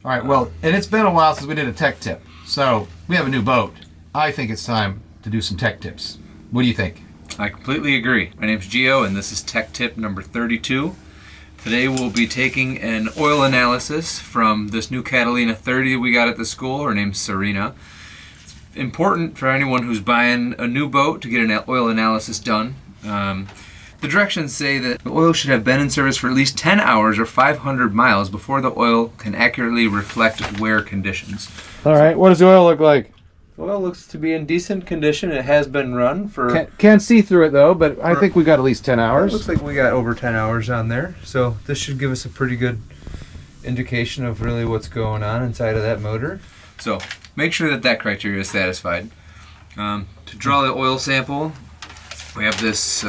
All right, well, and it's been a while since we did a tech tip. So we have a new boat. I think it's time to do some tech tips. What do you think? I completely agree. My name's Gio, and this is Tech Tip number 32. Today we'll be taking an oil analysis from this new Catalina 30 that we got at the school. Her name's Serena. It's important for anyone who's buying a new boat to get an oil analysis done. The directions say that the oil should have been in service for at least 10 hours or 500 miles before the oil can accurately reflect wear conditions. All right, what does the oil look like? The oil looks to be in decent condition. It has been run for... Can't see through it though, but I think we got at least 10 hours. It looks like we got over 10 hours on there. So this should give us a pretty good indication of really what's going on inside of that motor. So make sure that that criteria is satisfied. To draw the oil sample, we have this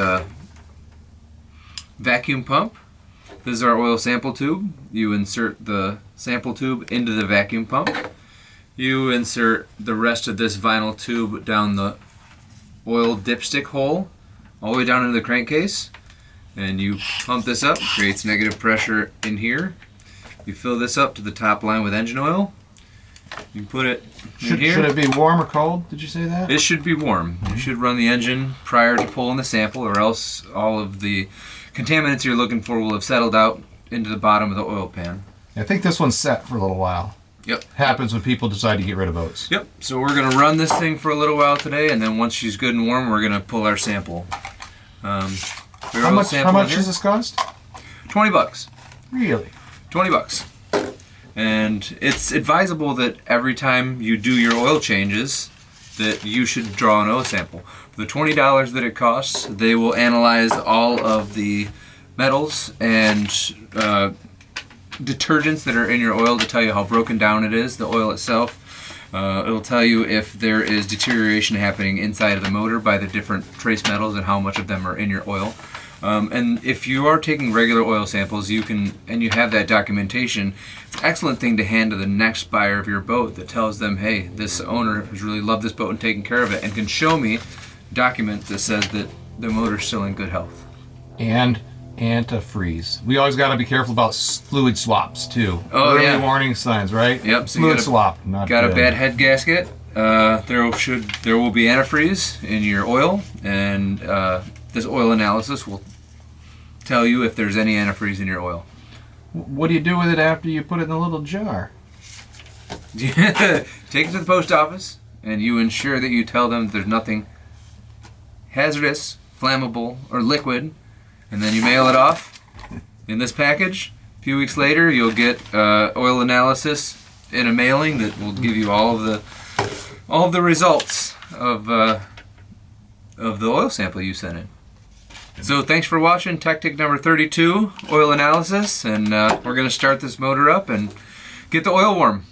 vacuum pump. This is our oil sample tube. You insert the sample tube into the vacuum pump. You insert the rest of this vinyl tube down the oil dipstick hole, all the way down into the crankcase, and you pump this up. It creates negative pressure in here. You fill this up to the top line with engine oil. You put it in here. Should it be warm or cold? Did you say that? It should be warm. You should run the engine prior to pulling the sample, or else all of the contaminants you're looking for will have settled out into the bottom of the oil pan. I think this one's set for a little while. Yep. Happens when people decide to get rid of boats. Yep. So we're going to run this thing for a little while today, and then once she's good and warm, we're going to pull our sample. How much does this cost? $20. Really? $20. And it's advisable that every time you do your oil changes, that you should draw an oil sample. For the $20 that it costs, they will analyze all of the metals and detergents that are in your oil to tell you how broken down it is, the oil itself. It'll tell you if there is deterioration happening inside of the motor by the different trace metals and how much of them are in your oil. And if you are taking regular oil samples, you have that documentation, it's an excellent thing to hand to the next buyer of your boat that tells them, hey, this owner has really loved this boat and taken care of it, and can show me a document that says that the motor's still in good health. And antifreeze. We always got to be careful about fluid swaps too. Oh, Early warning signs, right? Yep. So fluid swap. Not got good. a bad head gasket. There will be antifreeze in your oil, and this oil analysis will tell you if there's any antifreeze in your oil. What do you do with it after you put it in a little jar? Take it to the post office, and you ensure that you tell them there's nothing hazardous, flammable, or liquid, and then you mail it off in this package. A few weeks later, you'll get oil analysis in a mailing that will give you all of the results of the oil sample you sent in. So thanks for watching Tech Tip number 32, oil analysis, and we're going to start this motor up and get the oil warm.